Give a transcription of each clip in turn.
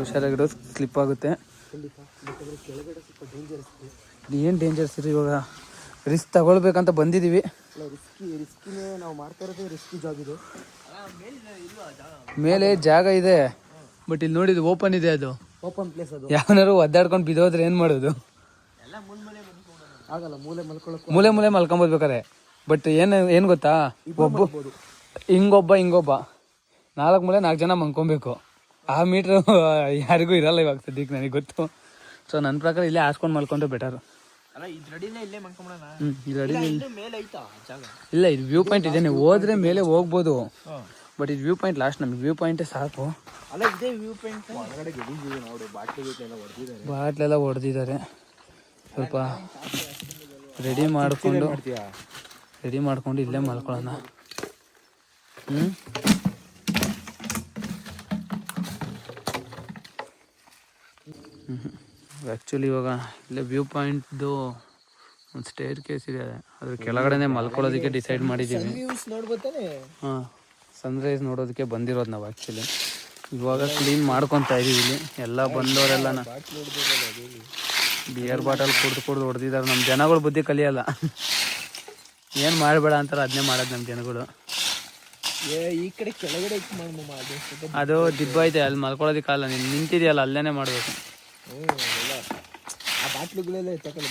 ಹುಷಾರಾಗಿರೋ, slip ಆಗುತ್ತೆ. ಏನು dangers ಇರಿ, ಇವಾಗ ರಿಸ್ಕ್ ತಗೊಳ್ಬೇಕಂತ ಬಂದಿದ್ದೀವಿ. ರಿಸ್ಕಿನೇ ನಾವು ಮಾಡ್ತಾ ಇರೋದೇ ರಿಸ್ಕಿ ಜಾಬ್ ಇದು. ಮೇಲೆ ಜಾಗ ಇದೆ, ಬಟ್ ಇಲ್ಲಿ ನೋಡಿದ್ದು ಓಪನ್ ಇದೆ. ಅದು ಓಪನ್ ಪ್ಲೇಸ್. ಅದು ಯಾವನಾರು ಒದ್ದಾಡ್ಕೊಂಡು ಬಿದ್ದೋದ್ರೆ ಏನು ಮಾಡೋದು? ಆಗಲ್ಲ, ಮೂಲೆ ಮಲ್ಕೊಂಬೋದ್ಬೇಕಾರೆ. ಬಟ್ ಏನು ಗೊತ್ತಾ, ಹಿಂಗೊಬ್ಬ 4 ಮೂಲೆ 4 ಜನ ಮಲ್ಕೊಬೇಕು. ಆ ಮೀಟ್ರು ಯಾರಿಗೂ ಇರಲ್ಲ ಇವಾಗ ಸದ್ಯಕ್ಕೆ, ನನಗೆ ಗೊತ್ತು. ಸೊ ನನ್ನ ಪ್ರಕಾರ ಇಲ್ಲೇ ಹಾಸ್ಕೊಂಡು ಮಲ್ಕೊಂಡ್ರೆ ಬೆಟರು. ಇಲ್ಲ, ಇದು ವ್ಯೂ ಪಾಯಿಂಟ್ ಇದೆ, ನೀವು ಹೋದ್ರೆ ಮೇಲೆ ಹೋಗ್ಬೋದು. ಬಟ್ ಇದು ವ್ಯೂ ಪಾಯಿಂಟ್ ಲಾಸ್ಟ್, ನಮಗೆ ವ್ಯೂ ಪಾಯಿಂಟೇ ಸಾಕು. ಬಾಟ್ಲೆಲ್ಲ ಹೊಡೆದಿದ್ದಾರೆ. ಸ್ವಲ್ಪ ರೆಡಿ ಮಾಡ್ಕೊಂಡು ಇಲ್ಲೇ ಮಲ್ಕೊಳ್ಳೋಣ. ಆ್ಯಕ್ಚುಲಿ ಇವಾಗ ಇಲ್ಲೇ ವ್ಯೂ ಪಾಯಿಂಟ್ದು ಒಂದು ಸ್ಟೇರ್ ಕೇಸ್ ಇದೆ, ಅದ್ರ ಕೆಳಗಡೆನೆ ಮಲ್ಕೊಳ್ಳೋದಕ್ಕೆ ಡಿಸೈಡ್ ಮಾಡಿದ್ದೀವಿ. ಹಾಂ, ಸನ್ರೈಸ್ ನೋಡೋದಕ್ಕೆ ಬಂದಿರೋದು ನಾವು. ಆ್ಯಕ್ಚುಲಿ ಇವಾಗ ಕ್ಲೀನ್ ಮಾಡ್ಕೊತಾ ಇದ್ದೀವಿ. ಇಲ್ಲಿ ಎಲ್ಲ ಬಂದವರೆಲ್ಲ ಬಿಯರ್ ಬಾಟಲ್ ಕುಡ್ದು ಹೊಡೆದಿದ್ದಾರೆ. ನಮ್ಮ ಜನಗಳು ಬುದ್ಧಿ ಕಲಿಯಲ್ಲ, ಏನು ಮಾಡಬೇಡ ಅಂತಾರೆ ಅದನ್ನೇ ಮಾಡೋದು ನಮ್ಮ ಜನಗಳು. ಈ ಕಡೆ ಕೆಳಗಡೆ ಅದು ದಿಬ್ಬ ಐತೆ, ಅಲ್ಲಿ ಮಲ್ಕೊಳ್ಳೋದಕ್ಕಲ್ಲ, ನೀನು ನಿಂತಿದೆಯಲ್ಲ ಅಲ್ಲೇನೆ ಮಾಡಬೇಕು. ಆ ಬಾಟ್ಲುಗಳೆಲ್ಲ ತಗೊಳ್ಳಿ.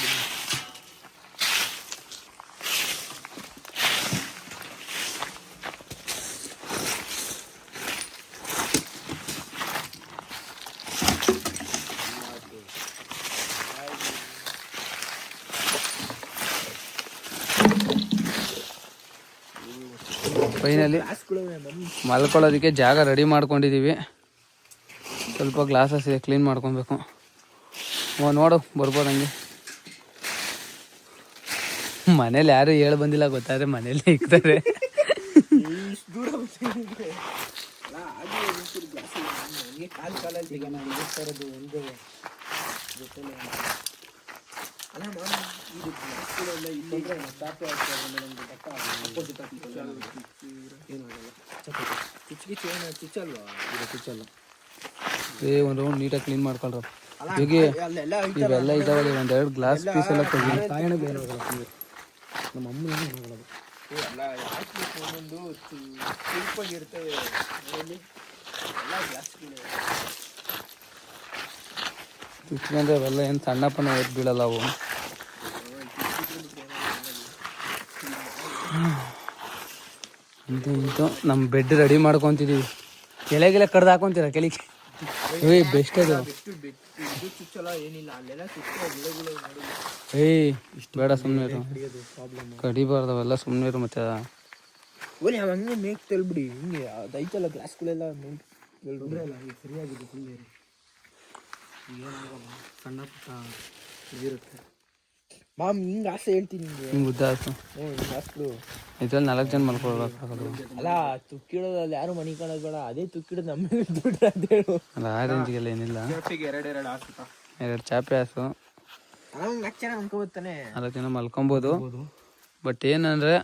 ಫೈನಲಿ ಮಲ್ಕೊಳ್ಳೋದಕ್ಕೆ ಜಾಗ ರೆಡಿ ಮಾಡ್ಕೊಂಡಿದ್ದೀವಿ. ಸ್ವಲ್ಪ ಗ್ಲಾಸಸ್ ಇದೆ, ಕ್ಲೀನ್ ಮಾಡ್ಕೊಬೇಕು. ನೋಡು ಬರ್ಬೋದು ಹಂಗೆ. ಮನೇಲಿ ಯಾರು ಹೇಳಿ ಬಂದಿಲ್ಲ, ಗೊತ್ತಾದ್ರೆ ಮನೇಲಿ ಇಕ್ತಾರೆ. ಒಂದು ರೌಂಡ್ ನೀಟಾಗಿ ಕ್ಲೀನ್ ಮಾಡ್ಕೊಳ್ರ. ಹೀಗೆ ಇವೆಲ್ಲ ಇದಾವಲ್ಲ, ಒಂದೆರಡು ಗ್ಲಾಸ್ ಪೀಸ್ ಎಲ್ಲ ತೆಗೀರಿ. ನಮ್ಮ ಅಮ್ಮ ಚುಚ್ಕೊಂಡ್ರೆ ಅವೆಲ್ಲ ಏನು ಸಣ್ಣಪ್ಪನ ಎದ್ದು ಬೀಳಲ್ಲ ಅವು. ಇಂತು ನಮ್ಮ ಬೆಡ್ ರೆಡಿ ಮಾಡ್ಕೊತಿದ್ದೀವಿ. ಕೆಳಗೆಲ್ಲ ಕಡ್ದು ಹಾಕೊಂತೀರ ಕೆಳಗೆ, ಬೆಸ್ಟ್ ಅದು. ಇಷ್ಟು ಬೇಡ, ಸುಮ್ಮನೆ ಇರು, ಕಡಿಬಾರ್ದವೆಲ್ಲ, ಸುಮ್ಮನೆ ಇರು. ಮತ್ತೆ ಹಂಗೆ ಮೇಕ್ ತೆಲ್ಬಿಡಿ, ಹಿಂಗೆ ಅದೈತಲ್ಲ ಗ್ಲಾಸ್ಗಳೆಲ್ಲ ಸರಿಯಾಗಿದೆ. ಸುಮ್ಮನೆ ಸಣ್ಣ ಪುಟ್ಟ ಇರುತ್ತೆ ಮಾಮ್, ಹಿಂಗೆ ಆಸೆ ಹೇಳ್ತೀನಿ ನಿಮಗೆ. ಹಿಂಗೆ ಉದ್ದ ಆಸು ಇದ್ರಲ್ಲಿ 4 ಜನ ಮಲ್ಕೊಳ್ಬೇಕಾಗೋದು. ಅಲ್ಲ, ತುಕ್ಕಿಡೋದಲ್ಲಿ ಯಾರು ಮನೆ ಕಾಣೋದು ಬೇಡ, ಅದೇ ತುಕ್ಕಿಡೋದು ನಮಗೆ ದುಡ್ಡು ಅಂತ ಹೇಳು. ಅಲ್ಲ, ಆ ರೇಂಜ್ಗೆಲ್ಲ ಏನಿಲ್ಲ. 2 ಚಾಪೆ ಹಾಸು, 4 ಜನ ಮಲ್ಕೊಬೋದು. ಬಟ್ ಏನಂದ್ರೆ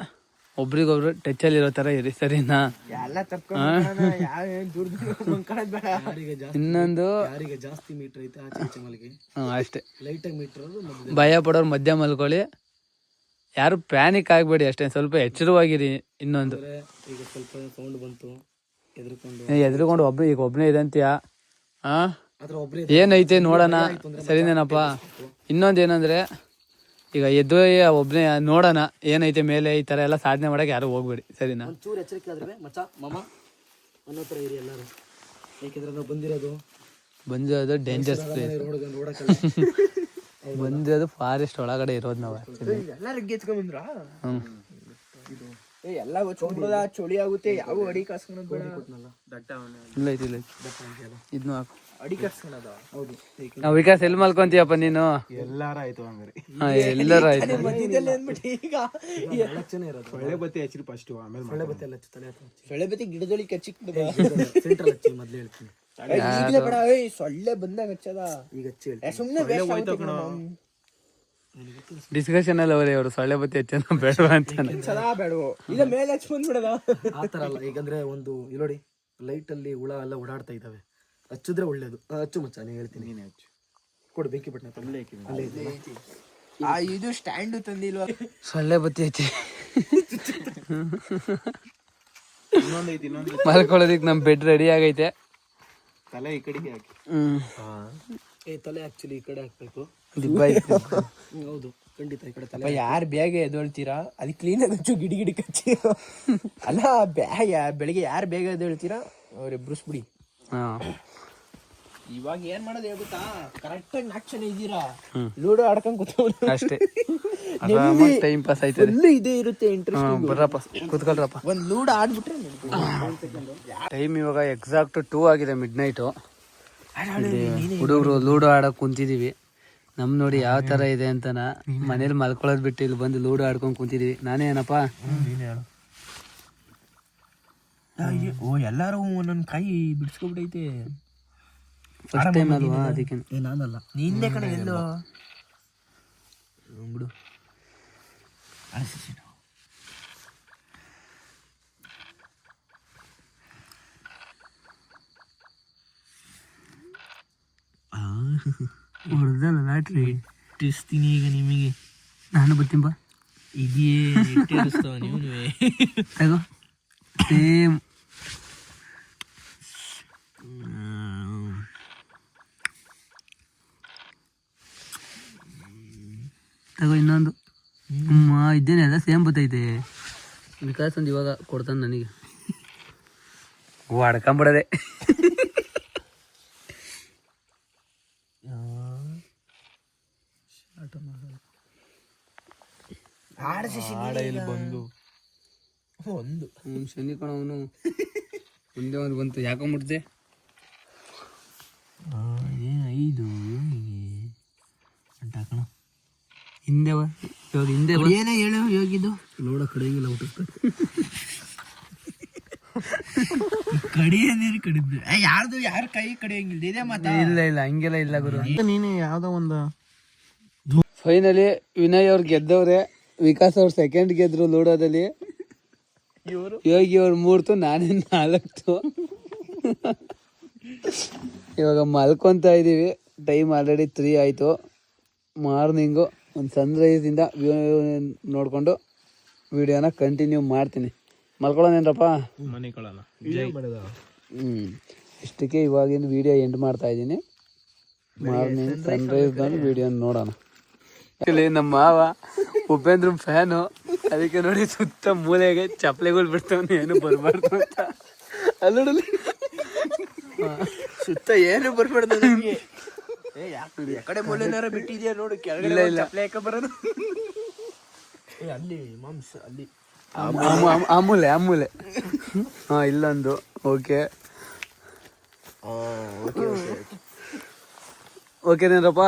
ಒಬ್ರಿಗೊಬ್ರು ಟಚಲ್ಲಿ ಇರೋ ಥರ ಇರಿ, ಸರಿನಾ? ಇನ್ನೊಂದು ಜಾಸ್ತಿ ಮೀಟರ್ ಐತೆ ಅಷ್ಟೇ, ಲೈಟಾಗಿ ಮೀಟರ್. ಭಯ ಪಡೋರು ಮಧ್ಯ ಮಲ್ಕೊಳ್ಳಿ, ಯಾರು ಪ್ಯಾನಿಕ್ ಆಗಬೇಡಿ ಅಷ್ಟೇ, ಸ್ವಲ್ಪ ಎಚ್ಚರವಾಗಿರಿ. ಇನ್ನೊಂದು, ಈಗ ಸ್ವಲ್ಪ ಸೌಂಡ್ ಬಂತು, ಎದ್ರುಕೊಂಡು ಒಬ್ಬನೇ ಇದಂತೀಯ, ಏನೈತೆ ನೋಡೋಣ, ಸರಿನೇನಪ್ಪ? ಇನ್ನೊಂದೇನಂದ್ರೆ, ಈಗ ಎದ್ದು ಒಬ್ಬನೇ ನೋಡೋಣ ಏನೈತೆ ಮೇಲೆ, ಈ ಥರ ಎಲ್ಲ ಸಾಧನೆ ಮಾಡೋಕೆ ಯಾರು ಹೋಗ್ಬೇಡಿ, ಸರಿನಾ? ಒಂಚೂರು ಎಚ್ಚರಿಕೆ ಆದ್ರೆ ಮಚ್ಚ ಮಾಮ ಅನ್ನೋ ಥರ ಇರಿ ಎಲ್ಲರೂ. ಯಾಕೆಂದ್ರೆ ನಾವು ಬಂದಿರೋದು ಡೇಂಜರ್ಸ್ ಪ್ಲೇಸ್, ಬಂದಿರೋದು ಫಾರೆಸ್ಟ್ ಒಳಗಡೆ ಇರೋದು ನಾವು. ಎಲ್ಲರೂ ಗೆಚ್ಕೊಂಡ್ಬಂದ್ರ ಎಲ್ಲ ಚಳಿ ಆಗುತ್ತೆ. ಯಾವ ಅಡಿ ಕಾಸ್ಕೊಳೋದು ಬೇಡ. ಇಲ್ಲ ಇದನ್ನು ಹಾಕು, ಅಡಿ ಕಾಸ್ಕೊಳೋದ. ಹೌದು, ನಾವು ವಿಕಾಸ್ ಎಲ್ಲಿ ಮಲ್ಕೊಂತೀಯಪ್ಪ ನೀನು? ಎಲ್ಲಾರ ಆಯ್ತು ಹಂಗಾರೆ, ಎಲ್ಲರೂ ಆಯ್ತು. ಈಗ ಸೊಳ್ಳೆ ಬತ್ತಿ ಹಚ್ಚಿರಿ ಫಸ್ಟ್, ಆಮೇಲೆ ಸೊಳ್ಳೆ ಬತ್ತಿ ಎಲ್ಲ ಸೊಳ್ಳೆ ಬತ್ತಿ ಗಿಡದೊಳಗೆ ಕಚ್ಚಿಕ್ಬಿಡ. ಸೆಂಟ್ರಲ್ ಹಚ್ಚಿ ಮೊದ್ಲು ಹೇಳ್ತೀನಿ. ಬೇಡ, ಸೊಳ್ಳೆ ಬಂದಾಗ ಹಚ್ಚದ. ಈಗ ಹಚ್ಚಿ ಸುಮ್ಮನೆ ಡಿಸ್ಕಷನ್ ಅಲ್ಲಿ ಅವರು ಸೊಳ್ಳೆ ಬತ್ತಿ ಹೆಚ್ಚನ ಬೇಡವಾ ಅಂತ. ಬೇಡವೋ ಇಲ್ಲ ಮೇಲೆ ಹಚ್ ಬಂದ್ಬಿಡದ, ಆ ಥರ ಅಲ್ಲ. ಈಗಂದ್ರೆ ಒಂದು ಇಲ್ಲಿ ನೋಡಿ, ಲೈಟ್ ಅಲ್ಲಿ ಹುಳ ಎಲ್ಲ ಓಡಾಡ್ತಾ ಇದ್ದಾವೆ, ಹಚ್ಚಿದ್ರೆ ಒಳ್ಳೇದು. ಹಚ್ಚು ಮಚ್ಚ, ನೀನು ಹೇಳ್ತೀನಿ. ನೀನೇ ಹಚ್ಚು. ಕೊಡು ಬೆಂಕಿ ಬಟ್ಟಣ. ಅಲ್ಲೇ ಐತಿ. ಇದು ಸ್ಟ್ಯಾಂಡು ತಂದಿಲ್ವಾ? ಸೊಳ್ಳೆ ಬತ್ತಿ ಐತಿ. ಇನ್ನೊಂದೈತಿ. ಮಲ್ಕೊಳ್ಳೋದಿಕ್ಕೆ ನಮ್ಮ ಬೆಡ್ ರೆಡಿ ಆಗೈತೆ. ತಲೆ ಈ ಕಡೆಗೆ ಹಾಕಿ. ತಲೆ ಆಕ್ಚುಲಿ ಈ ಕಡೆ ಹಾಕ್ಬೇಕು. ದಿಬ್ಬ ಐತಿ. ಹೌದು, ಖಂಡಿತ ಈ ಕಡೆ ತಲೆ. ಯಾರು ಬೇಗ ಎದ್ದೇಳ್ತೀರಾ ಅದಕ್ಕೆ ಕ್ಲೀನಾಗಿ ಹಚ್ಚು, ಗಿಡಿ ಕಚ್ಚಿ. ಅಲ್ಲ, ಬೆಳಿಗ್ಗೆ ಯಾರು ಬೇಗ ಎದ್ದೇಳ್ತೀರಾ ಅವ್ರು ಎಬ್ಬಿಸ್ಬಿಡಿ. ಇವಾಗ ಏನ್ ಮಾಡೋದು ಹೇಳ್ಬಿಟ್ಟಾ, ಕರೆಕ್ಟಾಗಿ 4 ಜನ ಇದ್ದೀರಾ, ಲೂಡೋ ಆಡ್ಕೊಂಡ್ ಕೂತ್ಕೊಂಡು ಅಷ್ಟೇ. ಟೈಮ್ ಪಾಸ್ ಆಯ್ತದೆ. ಫುಲ್ ಇದೇ ಇರುತ್ತೆ ಇಂಟ್ರೆಸ್ಟ್. ಬರ್ರಪ್ಪ ಕೂತ್ಕೊಳ್ರಪ್ಪ. ಒಂದು ಲೂಡೋ ಆಡ್ಬಿಟ್ರೆ ಟೈಮ್ ಇವಾಗ ಎಕ್ಸಾಕ್ಟ್ 2 ಆಗಿದೆ, ಮಿಡ್ ನೈಟು. ಹುಡುಗರು ಲೂಡೋ ಆಡೋಕೆ ಕುಂತಿದೀವಿ. ನಮ್ ನೋಡಿ ಯಾವ ತರ ಇದೆ ಅಂತನ. ಮನೇಲಿ ಮಲ್ಕೊಳ್ಳೋದು ಬಿಟ್ಟು ಇಲ್ಲಿ ಬಂದು ಲೂಡೋ ಆಡ್ಕೊಂಡು ಕುಂತಿದೀವಿ. ನಾನೇ ಏನಪ್ಪ, ಓ ಎಲ್ಲಾರು ಒಂದೊಂದು ಕೈ ಬಿಡಿಸ್ಕೊಬಿಟ್ಟೈತೆ. ಫಸ್ಟ್ ಟೈಮ್ ಅಲ್ವಾ, ಅದಕ್ಕೆ. ನಾನಲ್ಲ, ನಿನ್ನೆ ಕಣ. ಎಲ್ಲೋ ಬಿಡು. ಹೊಡೆದಲ್ಲ ಲಾಟ್ರಿ. ಇಟ್ಟಿಸ್ತೀನಿ ಈಗ ನಿಮಗೆ. ನಾನು ಬರ್ತೀನಿ ಬಾ. ಇದೇ ಇಟ್ಟಿಸ್ತಾವ ನೀವು. ತಗೋ ಸೇಮ್. ತಗೋ ಇನ್ನೊಂದು. ಇದ್ದೇನೆಲ್ಲ ಸೇಮ್ ಬತ್ತೈತೆ. ವಿಕಾಸ್ ಒಂದು ಇವಾಗ ಕೊಡ್ತಾನೆ ನನಗೆ. ಹೊಡ್ಕೊಂಬಿಡದೆ. ಬಂದು ಒಂದು ಶನಿ ಕಣ ಅವನು. ಒಂದೇ ಒಂದು ಬಂತು, ಯಾಕೊಂಬಿಡ್ತೆ. 5 ಕಣ ಹಿಂದೆ ಇವಾಗ ಹಿಂದೆ ಏನೇ ಹೇಳು ಹೋಗಿದ್ದು ನೋಡ ಕಡೆಗಿಲ್ಲ. ಊಟ ಕಡಿಯೇನೇನು ಕಡಿದ್ರೆ ಯಾರ್ದು ಯಾರು ಕೈ ಕಡಿಯಂಗಿಲ್ಲ. ಇದೇ ಮಾತಾ? ಇಲ್ಲ ಹಂಗೆಲ್ಲ ಇಲ್ಲ ಗುರು. ನೀನು ಯಾವ್ದೋ ಒಂದು. ಫೈನಲಿ ವಿನಯ್ ಅವ್ರು ಗೆದ್ದವ್ರೆ. ವಿಕಾಸ್ ಅವ್ರು ಸೆಕೆಂಡ್ ಗೆದ್ರು ಲೂಡೋದಲ್ಲಿ. ಯೋಗಿ ಅವ್ರು 3, ನಾನೇ 4. ಇವಾಗ ಮಲ್ಕೊತಾ ಇದೀವಿ. ಟೈಮ್ ಆಲ್ರೆಡಿ 3 ಆಯ್ತು. ಮಾರ್ನಿಂಗು ಒಂದು ಸನ್ರೈಸಿಂದ ವ್ಯೂ ನೋಡಿಕೊಂಡು ವಿಡಿಯೋನ ಕಂಟಿನ್ಯೂ ಮಾಡ್ತೀನಿ. ಮಲ್ಕೊಳ್ಳೋನೇನ್ರಪ್ಪ? ಇಷ್ಟಕ್ಕೆ ಇವಾಗಿನ ವಿಡಿಯೋ ಎಂಡ್ ಮಾಡ್ತಾ ಇದ್ದೀನಿ. ಮಾರ್ನಿಂಗ್ ಸನ್ರೈಸ್ ಬಂದು ವಿಡಿಯೋ ನೋಡೋಣ. ಇಲ್ಲಿ ನಮ್ಮ ಮಾವ ಉಪೇಂದ್ರ ಫ್ಯಾನು, ಅದಕ್ಕೆ ನೋಡಿ ಸುತ್ತ ಮೂಲೆಗೆ ಚಪ್ಪಲೆಗಳು ಬಿಡ್ತಾವನು, ಏನು ಬರಬಾರ್ದು ಅಂತ. ಅಲ್ಲೋಡಲಿ ಸುತ್ತ ಏನು ಬರ್ಬಾರ್ದು ನನಗೆ. ಕಡೆ ಮೂಲೆನಾರ ಬಿಟ್ಟಿದ್ಯಾ ನೋಡು, ಕೆಳಗಡೆ ಚಪ್ಪಲೆ ಯಾಕೆ ಬರೋದು? ಅಲ್ಲಿ ಮಾಂಸ ಅಲ್ಲಿ ಆಮೂಲೆ ಹಾ, ಇಲ್ಲೊಂದು. ಓಕೆ ಓಕೆನೇನಪ್ಪ?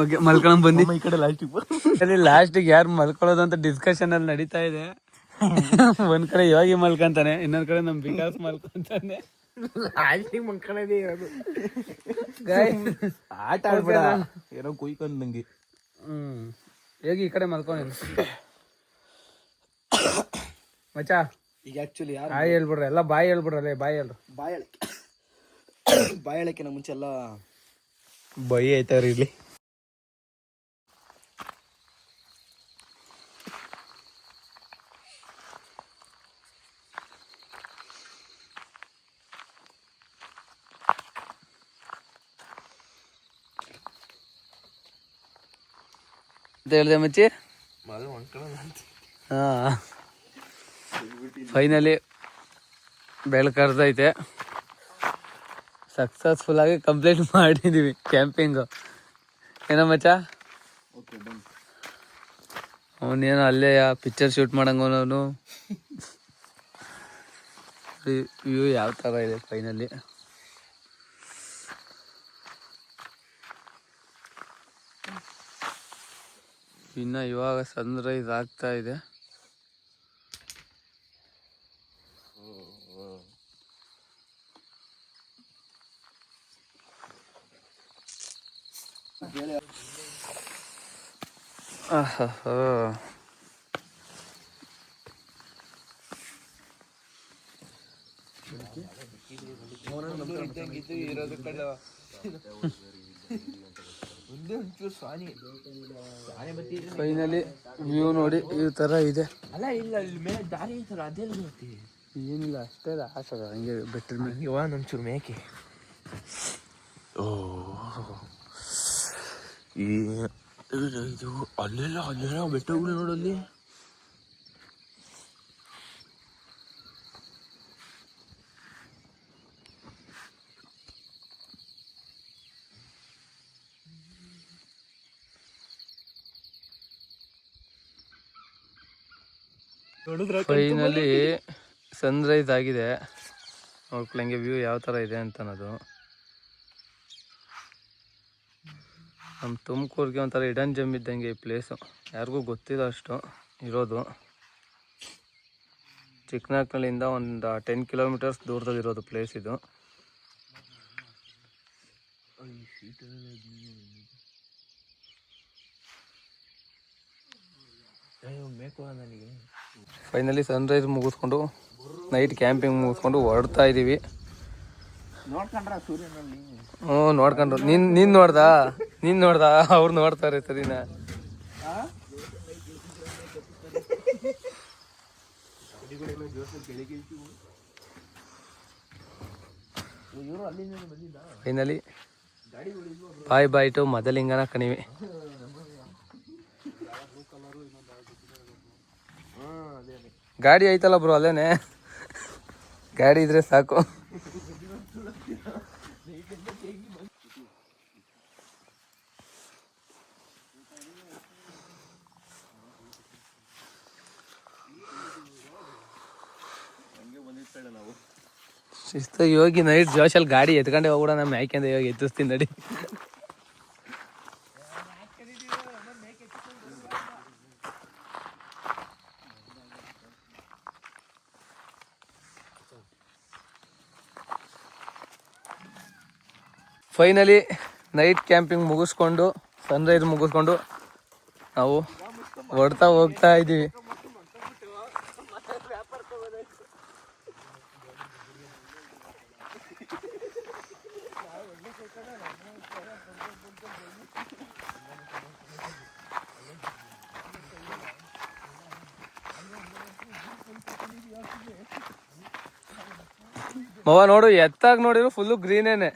ಓಕೆ, ಮಲ್ಕೊಳಂಗ್ ಬಂದಿ. ಈ ಕಡೆ ಲಾಸ್ಟಿಗೆ ಯಾರು ಮಲ್ಕೊಳ್ಳೋದು ಅಂತ ಡಿಸ್ಕಷನ್ ಅಲ್ಲಿ ನಡೀತಾ ಇದೆ. ಒಂದ್ ಕಡೆ ಯೋಗಿ ಮಲ್ಕೊಂತಾನೆ, ಇನ್ನೊಂದ್ ಕಡೆ ನಮ್ ವಿಕಾಸ್ ಮಲ್ಕೊಂತಾನೆ. ಮಲ್ಕೊಳ್ಳೋದೇ ಇರೋದು. ಆಟ ಆಡ್ಬೇಡ, ಏನೋ ಕುಯ್ಕೊಂಡ್ ನಂಗೆ. ಯೋಗಿ ಈ ಕಡೆ ಮಲ್ಕೊಂಡ ಮಚ್ಚಾ. ಈಗ ಆಕ್ಚುಲಿ ಯಾರು ಬಾಯಿ ಹೇಳ್ಬಿಡ್ರ, ಎಲ್ಲ ಬಾಯಿ ಹೇಳ್ಬಿಡ್ರಲ್ಲ. ಬಾಯಿ ಹೇಳ್ರು. ಬಾಯಿ ಹೇಳಕ್ಕಿನ ಮುಂಚೆ ಎಲ್ಲ ಬೈ ಆಯ್ತಾವ್ರಿ ಇಲ್ಲಿ. ಅಂತ ಹೇಳ್ದೆ ಮಚ್ಚಿ. ಹಾ, ಫೈನಲಿ ಬೆಳಕರ್ದೈತೆ. ಸಕ್ಸಸ್ಫುಲ್ ಆಗಿ ಕಂಪ್ಲೀಟ್ ಮಾಡಿದೀವಿ ಕ್ಯಾಂಪಿಂಗು. ಏನೋ ಮಚ್ಚ? ಅವನೇನೋ ಅಲ್ಲೇ ಪಿಕ್ಚರ್ ಶೂಟ್ ಮಾಡಂಗವನು. ವ್ಯೂ ಯಾವ ಥರ ಇದೆ ಫೈನಲಿ. ಇನ್ನು ಇವಾಗ ಸನ್ರೈಸ್ ಆಗ್ತಾ ಇದೆ. ಇರೋದು ಕಡೆ ಒಂದೇ ಒಂಚೂರು ಸ್ವಾನಿ ಫೈನಲಿ ವ್ಯೂ ನೋಡಿ ಈ ಥರ ಇದೆ. ಅಲ್ಲ ಇಲ್ಲ ಇಲ್ಲಿ ಮೇಲೆ ದಾರಿ ಐತಲ್ಲ ಅದೆಲ್ಲ ಗೊತ್ತಿ ಏನಿಲ್ಲ ಅಷ್ಟೇ ಆಸದ ಹಂಗೆ ಬೆಟ್ಟದ ಮೇಲೆ ಇವ ಒಂಚೂರು ಮೇಕೆ. ಓ ಇದು ಅಲ್ಲೆಲ್ಲ ಬೆಟ್ಟಗಳು ನೋಡಲ್ಲಿ. ಫೈನಲಿ ಸನ್ರೈಸ್ ಆಗಿದೆ. ನೋಡ್ಕೊಳ್ಳಂಗೆ ವ್ಯೂ ಯಾವ ಥರ ಇದೆ ಅಂತ ಅನ್ನೋದು. ನಮ್ಮ ತುಮಕೂರಿಗೆ ಒಂಥರ ಹಿಡನ್ ಜಮ್ ಇದ್ದಂಗೆ ಈ ಪ್ಲೇಸು. ಯಾರಿಗೂ ಗೊತ್ತಿಲ್ಲ ಅಷ್ಟು ಇರೋದು. ಚಿಕ್ಕನಾಗ್ನಳ್ಳಿಯಿಂದ ಒಂದು 10 ಕಿಲೋಮೀಟರ್ಸ್ ದೂರದಲ್ಲಿರೋದು ಪ್ಲೇಸ್ ಇದು. ಫೈನಲಿ ಸನ್ರೈಸ್ ಮುಗಿಸ್ಕೊಂಡು ನೈಟ್ ಕ್ಯಾಂಪಿಂಗ್ ಮುಗಿಸ್ಕೊಂಡು ಹೊರಡ್ತಾ ಇದ್ದೀವಿ. ನೋಡ್ಕೊಂಡ್ರ ಸೂರ್ಯನಲ್ಲಿ? ಹ್ಞೂ ನೋಡ್ಕೊಂಡ್ರು. ನೀನು ನೋಡ್ದಾ ಅವ್ರು ನೋಡ್ತಾರೆ ಸರಿನಾ? ಫೈನಲಿ ಬಾಯ್ ಟು ಮದಲಿಂಗನ ಕಣಿವೆ. ಗಾಡಿ ಐತಲ್ಲ ಬ್ರೋ, ಅಲ್ಲೇನೆ ಗಾಡಿ ಇದ್ರೆ ಸಾಕು. ಶಿಸ್ತಾಗಿ ಹೋಗಿ ನೈಟ್ ಜೋಶಲ್ಲಿ ಗಾಡಿ ಎತ್ಕೊಂಡೆ ಹೋಗ್ಬಿಡ. ನಮ್ಮ ಯಾಕೆಂದ ಇವಾಗ ಎತ್ತಿಸ್ತೀನಿ ನಡಿ. ಫೈನಲಿ ನೈಟ್ ಕ್ಯಾಂಪಿಂಗ್ ಮುಗಿಸ್ಕೊಂಡು ಸನ್ರೈಸ್ ಮುಗಿಸ್ಕೊಂಡು ನಾವು ಹೋಗ್ತಾ ಇದ್ದೀವಿ. ಮವ ನೋಡು, ಎತ್ತಾಗ ನೋಡಿದ್ರು ಫುಲ್ಲು ಗ್ರೀನೇನೆ.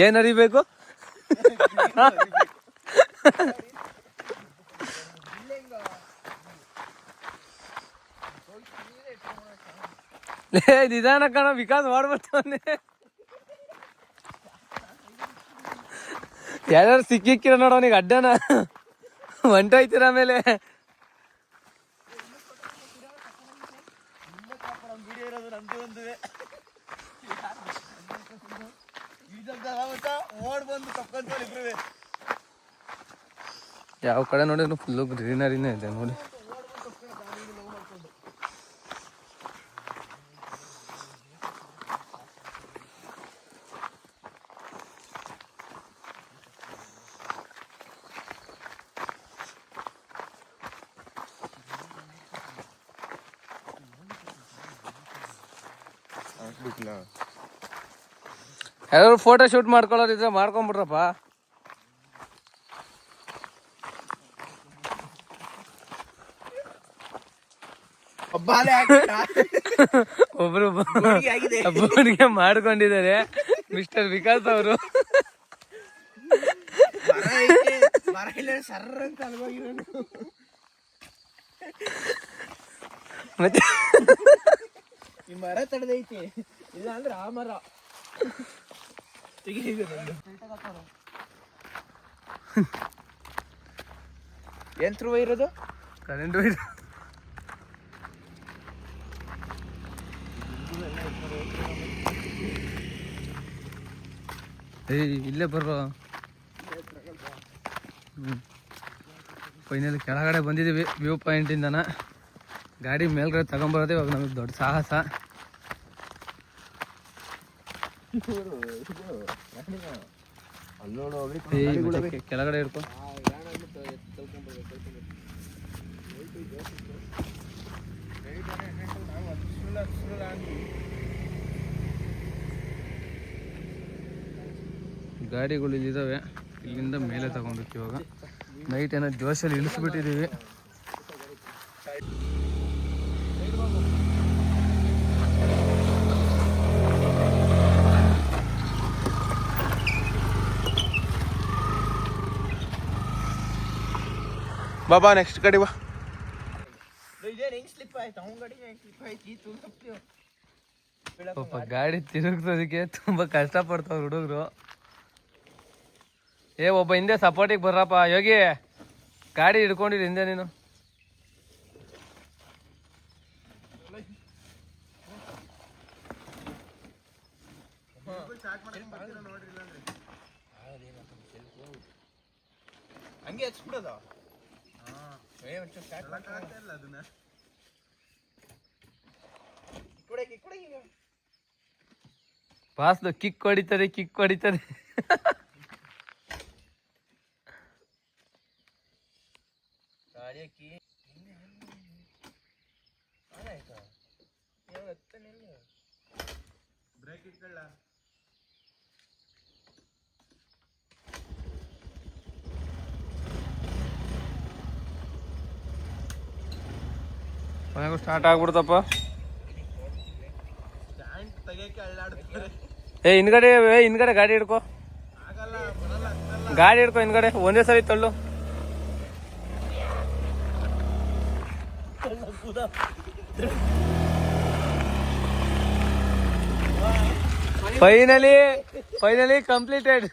ಏನ್ ಅರಿಬೇಕು? ನಿಧಾನ ಕಣ, ವಿಕಾಸ್ ಮಾಡ್ಬರ್ತಾನೆ. ಯಾರು ಸಿಕ್ಕಿಕ್ಕಿರ ನೋಡ ಅವನಿಗೆ ಅಡ್ಡನ ಹೊಂಟೋಯ್ತೀರ ಆಮೇಲೆ. ಯಾವ ಕಡೆ ನೋಡಿದ್ರು ಫುಲ್ಲು ಗ್ರೀನರಿನೇ ಇದೆ ನೋಡಿ. ಯಾರು ಫೋಟೋ ಶೂಟ್ ಮಾಡ್ಕೊಳ್ಳೋದಿದ್ರೆ ಮಾಡ್ಕೊಂಬಿಡ್ರಪ್ಪ. ಒಬ್ರು ಬೋರ್ಡ್ಗೆ ಮಾಡ್ಕೊಂಡಿದ್ದಾರೆ ಮಿಸ್ಟರ್ ವಿಕಾಸ್ ಅವರು. ಮತ್ತೆ ಈ ಮರ ತಡೆದೈತಿ, ಇಲ್ಲ ಅಂದ್ರೆ ಆ ಮರ ಏನ್ ಥ್ರೂ ಇರೋದು? Current wire. ಇಲ್ಲೇ ಬರೋ. ಫೈನಲಿ ಕೆಳಗಡೆ ಬಂದಿದ್ದೀವಿ ವ್ಯೂ ಪಾಯಿಂಟಿಂದನ. ಗಾಡಿ ಮೇಲ್ಗಡೆ ತಗೊಂಬರೋದೇ ಇವಾಗ ನಮಗೆ ದೊಡ್ಡ ಸಾಹಸ. ಕೆಳಗಡೆ ಇರ್ಕೊ. ಗಾಡಿಗಳು ಇಲ್ಲಿದ್ದಾವೆ. ಇಲ್ಲಿಂದ ಮೇಲೆ ತಗೊಂಡ್ಬಿಟ್ಟು ಇವಾಗ ನೈಟ್ ಏನೋ ಜೋಶಲ್ಲಿ ಇಳಿಸ್ಬಿಟ್ಟಿದ್ದೀವಿ. ಬಾಬಾ ನೆಕ್ಸ್ಟ್ ಗಾಡಿ ಬಾ. ಪಾಪ ಗಾಡಿ ತಿರುಗ್ಸೋದಕ್ಕೆ ತುಂಬಾ ಕಷ್ಟ ಪಡ್ತಾವ್ರು ಹುಡುಗರು. ಒಬ್ಬ ಹಿಂದೆ ಸಪೋರ್ಟಿಗೆ ಬರ್ರಪ್ಪ. ಯೋಗಿ ಗಾಡಿ ಹಿಡ್ಕೊಂಡಿರಿ ಹಿಂದೆ ನೀನು. ಹಂಗೆ ಹಚ್ಬಿಡೋದ ಪಾಸ್ದು ಕಿಕ್ ಹೊಡಿತಾರೆ. ಬ್ರೇಕ್ ಇಟ್ಕೊಳ್ಳ. ಮನೆಗೂ ಸ್ಟಾರ್ಟ್ ಆಗ್ಬಿಡ್ತಪ್ಪ. ಹಿಂದ್ಗಡೆ ಗಾಡಿ ಹಿಡ್ಕೊ. ಗಾಡಿ ಹಿಡ್ಕೊ ಹಿಂದ್ಗಡೆ ಒಂದೇ ಸರಿ ತಳ್ಳು. Finally completed.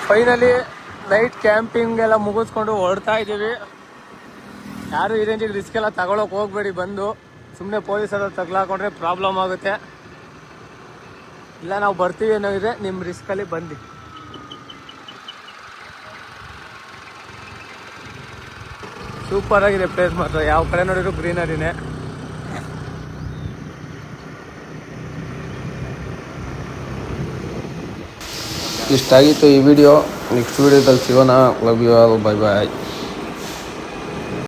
Finally night camping ಎಲ್ಲ ಮುಗಿಸ್ಕೊಂಡು ಹೊರಡ್ತಾ ಇದ್ದೀವಿ. ಯಾರು ಈ ರೇಂಜಿಗೆ ರಿಸ್ಕ್ ಎಲ್ಲ ತಗೊಳಕ್ ಹೋಗ್ಬೇಡಿ. ಬಂದು ಸುಮ್ಮನೆ ಪೊಲೀಸರ ತಗ್ಲಾಕೊಂಡ್ರೆ ಪ್ರಾಬ್ಲಮ್ ಆಗುತ್ತೆ. ಇಲ್ಲ ನಾವು ಬರ್ತೀವಿ ಅನ್ನೋ ಇದೆ, ನಿಮ್ಮ ರಿಸ್ಕಲ್ಲಿ ಬಂದು. ಸೂಪರ್ ಆಗಿದೆ ಪ್ಲೇಸ್ ಮಾತ್ರ. ಯಾವ ಕಡೆ ನೋಡಿದ್ರು ಗ್ರೀನರಿನೇ. ಇಷ್ಟಾಗಿತ್ತು ಈ ವಿಡಿಯೋ. ನೆಕ್ಸ್ಟ್ ವಿಡಿಯೋದಲ್ಲಿ ಸಿಗೋಣ. Love you all. Bye bye.